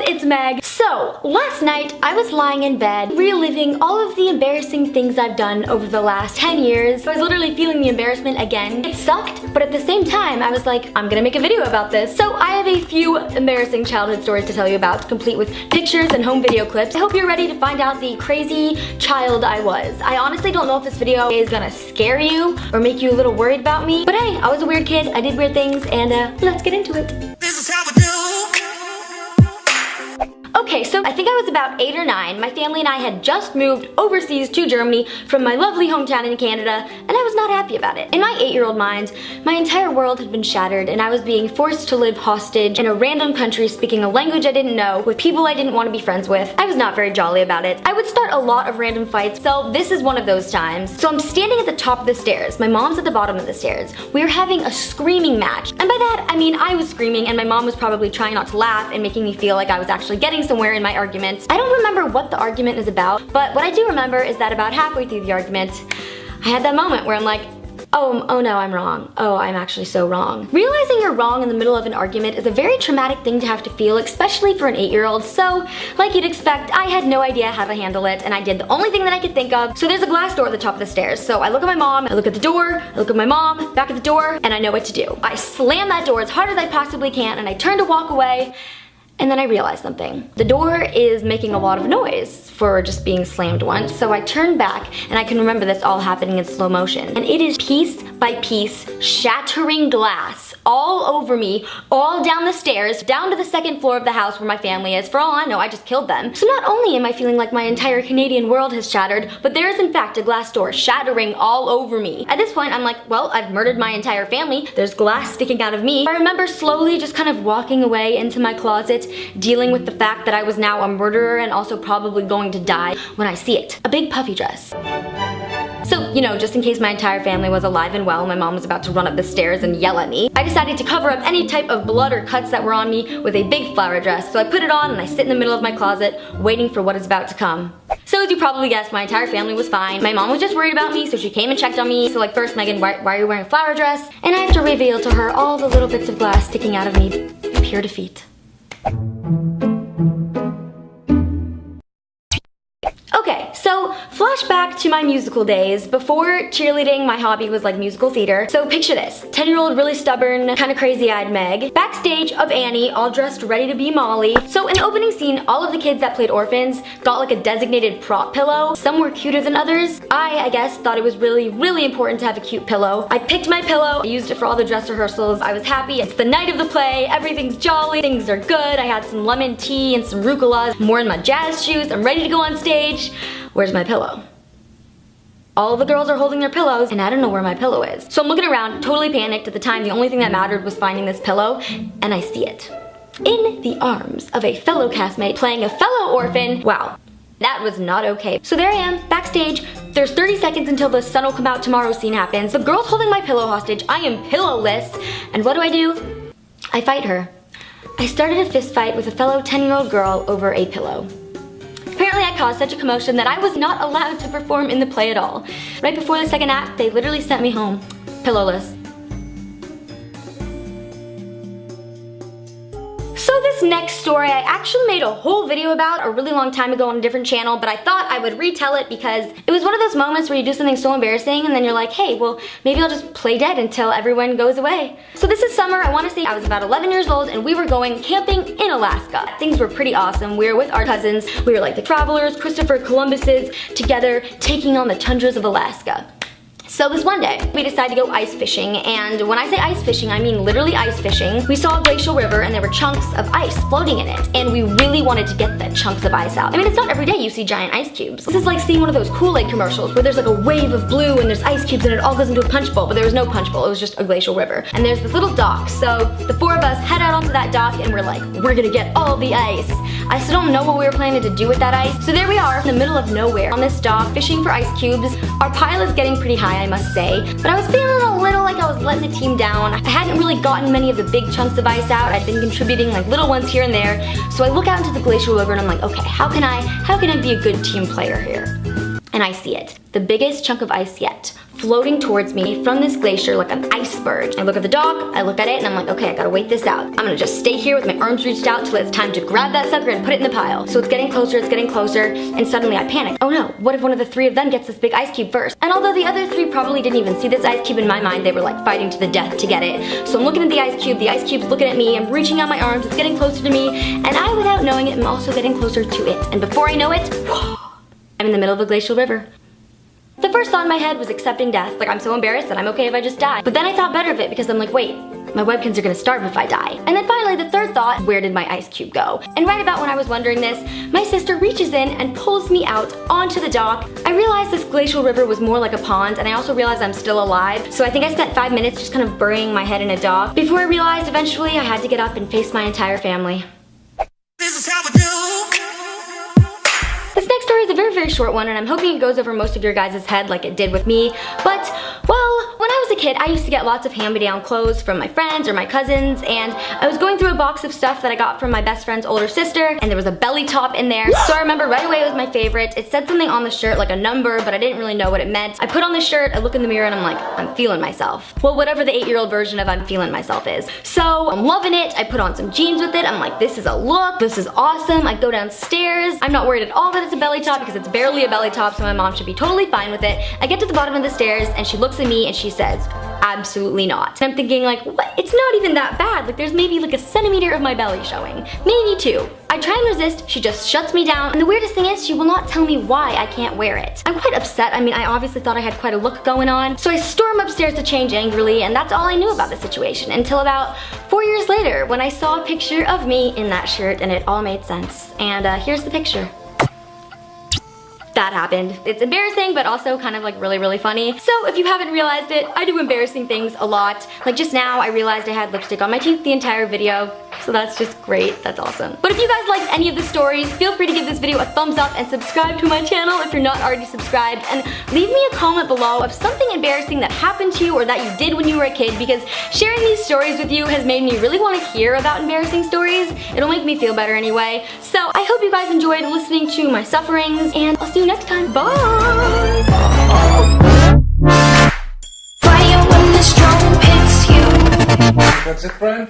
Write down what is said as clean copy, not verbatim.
it's Meg. So, last night I was lying in bed, reliving all of the embarrassing things I've done over the last 10 years. I was literally feeling the embarrassment again. It sucked, but at the same time, I was like, I'm gonna make a video about this. So I have a few embarrassing childhood stories to tell you about, complete with pictures and home video clips. I hope you're ready to find out the crazy child I was. I honestly don't know if this video is gonna scare you or make you a little worried about me, but hey, I was a weird kid, I did weird things, and let's get into it. This is how we do. Okay, so I think I was about 8 or 9. My family and I had just moved overseas to Germany from my lovely hometown in Canada, and I was not happy about it. In my 8-year-old mind, my entire world had been shattered, and I was being forced to live hostage in a random country speaking a language I didn't know, with people I didn't want to be friends with. I was not very jolly about it. I would start a lot of random fights, so this is one of those times. So I'm standing at the top of the stairs. My mom's at the bottom of the stairs. We are having a screaming match, and by that, I mean I was screaming, and my mom was probably trying not to laugh and making me feel like I was actually getting somewhere in my arguments. I don't remember what the argument is about, but what I do remember is that about halfway through the argument, I had that moment where I'm like, oh no, I'm wrong. Oh, I'm actually so wrong. Realizing you're wrong in the middle of an argument is a very traumatic thing to have to feel, especially for an 8-year-old. So, like you'd expect, I had no idea how to handle it, and I did the only thing that I could think of. So there's a glass door at the top of the stairs. So I look at my mom, I look at the door, I look at my mom, back at the door, and I know what to do. I slam that door as hard as I possibly can, and I turn to walk away, and then I realized something. The door is making a lot of noise for just being slammed once, so I turn back, and I can remember this all happening in slow motion. And it is piece by piece, shattering glass all over me, all down the stairs, down to the second floor of the house where my family is. For all I know, I just killed them. So not only am I feeling like my entire Canadian world has shattered, but there is in fact a glass door shattering all over me. At this point, I'm like, well, I've murdered my entire family. There's glass sticking out of me. I remember slowly just kind of walking away into my closet, dealing with the fact that I was now a murderer and also probably going to die when I see it. A big puffy dress. So, you know, just in case my entire family was alive and well, my mom was about to run up the stairs and yell at me, I decided to cover up any type of blood or cuts that were on me with a big flower dress. So I put it on and I sit in the middle of my closet, waiting for what is about to come. So as you probably guessed, my entire family was fine. My mom was just worried about me, so she came and checked on me. So like, first, Megan, why are you wearing a flower dress? And I have to reveal to her all the little bits of glass sticking out of me. Pure defeat. Okay, so flashback to my musical days. Before cheerleading, my hobby was like musical theater. So picture this, 10-year-old, really stubborn, kind of crazy-eyed Meg, backstage of Annie, all dressed ready to be Molly. So in the opening scene, all of the kids that played orphans got like a designated prop pillow. Some were cuter than others. I guess, thought it was really, really important to have a cute pillow. I picked my pillow, I used it for all the dress rehearsals. I was happy. It's the night of the play, everything's jolly, things are good. I had some lemon tea and some rucola. I'm wearing my jazz shoes, I'm ready to go on stage. Where's my pillow? All the girls are holding their pillows, and I don't know where my pillow is. So I'm looking around, totally panicked. At the time, the only thing that mattered was finding this pillow, and I see it. In the arms of a fellow castmate playing a fellow orphan. Wow, that was not okay. So there I am, backstage. There's 30 seconds until the sun will come out tomorrow scene happens. The girl's holding my pillow hostage. I am pillowless. And what do? I fight her. I started a fist fight with a fellow 10-year-old girl over a pillow. Apparently I caused such a commotion that I was not allowed to perform in the play at all. Right before the second act, they literally sent me home, pillowless. So this next story I actually made a whole video about a really long time ago on a different channel, but I thought I would retell it because it was one of those moments where you do something so embarrassing and then you're like, hey, well, maybe I'll just play dead until everyone goes away. So this is summer. I want to say I was about 11 years old and we were going camping in Alaska. Things were pretty awesome. We were with our cousins. We were like the travelers, Christopher Columbuses, together taking on the tundras of Alaska. So this one day, we decided to go ice fishing, and when I say ice fishing, I mean literally ice fishing. We saw a glacial river and there were chunks of ice floating in it, and we really wanted to get the chunks of ice out. I mean, it's not every day you see giant ice cubes. This is like seeing one of those Kool-Aid commercials where there's like a wave of blue and there's ice cubes and it all goes into a punch bowl, but there was no punch bowl, it was just a glacial river. And there's this little dock, so the 4 of us head out onto that dock and we're like, we're gonna get all the ice. I still don't know what we were planning to do with that ice. So there we are in the middle of nowhere on this dock fishing for ice cubes. Our pile is getting pretty high, I must say. But I was feeling a little like I was letting the team down. I hadn't really gotten many of the big chunks of ice out. I'd been contributing like little ones here and there. So I look out into the glacial river and I'm like, okay, how can I be a good team player here? And and I see it. The biggest chunk of ice yet, floating towards me from this glacier like an iceberg. I look at the dock, I look at it, and I'm like, okay, I gotta wait this out. I'm gonna just stay here with my arms reached out till it's time to grab that sucker and put it in the pile. So it's getting closer, and suddenly I panic. Oh no, what if one of the three of them gets this big ice cube first? And although the other three probably didn't even see this ice cube, in my mind they were like fighting to the death to get it. So I'm looking at the ice cube's looking at me, I'm reaching out my arms, it's getting closer to me, and I, without knowing it, am also getting closer to it. And before I know it, I'm in the middle of a glacial river. The first thought in my head was accepting death, like I'm so embarrassed that I'm okay if I just die. But then I thought better of it because I'm like, wait, my webkins are gonna starve if I die. And then finally the third thought, where did my ice cube go? And right about when I was wondering this, my sister reaches in and pulls me out onto the dock. I realized this glacial river was more like a pond, and I also realized I'm still alive. So I think I spent 5 minutes just kind of burying my head in a dock before I realized eventually I had to get up and face my entire family. This is how we do. This next story is a very, very short one, and I'm hoping it goes over most of your guys' head like it did with me. But, well, when I was a kid, I used to get lots of hand-me-down clothes from my friends or my cousins, and I was going through a box of stuff that I got from my best friend's older sister, and there was a belly top in there. So I remember right away it was my favorite. It said something on the shirt, like a number, but I didn't really know what it meant. I put on the shirt, I look in the mirror, and I'm like, I'm feeling myself. Well, whatever the 8-year-old version of I'm feeling myself is. So I'm loving it. I put on some jeans with it. I'm like, this is a look. This is awesome. I go downstairs. I'm not worried at all that it's a belly top because it's barely a belly top, so my mom should be totally fine with it. I get to the bottom of the stairs and she looks at me and she says, absolutely not. And I'm thinking like, what? It's not even that bad. Like there's maybe like a centimeter of my belly showing. Maybe 2. I try and resist, she just shuts me down, and the weirdest thing is she will not tell me why I can't wear it. I'm quite upset. I mean, I obviously thought I had quite a look going on, so I storm upstairs to change angrily, and that's all I knew about the situation until about 4 years later when I saw a picture of me in that shirt and it all made sense. And here's the picture. That happened. It's embarrassing, but also kind of like really, really funny. So if you haven't realized it, I do embarrassing things a lot. Like just now, I realized I had lipstick on my teeth the entire video. So that's just great. That's awesome. But if you guys liked any of the stories, feel free to give this video a thumbs up and subscribe to my channel if you're not already subscribed. And leave me a comment below of something embarrassing that happened to you or that you did when you were a kid, because sharing these stories with you has made me really want to hear about embarrassing stories. It'll make me feel better anyway. So I hope you guys enjoyed listening to my sufferings, and I'll see you next time. Bye! Fire when the storm hits you. That's it, friend?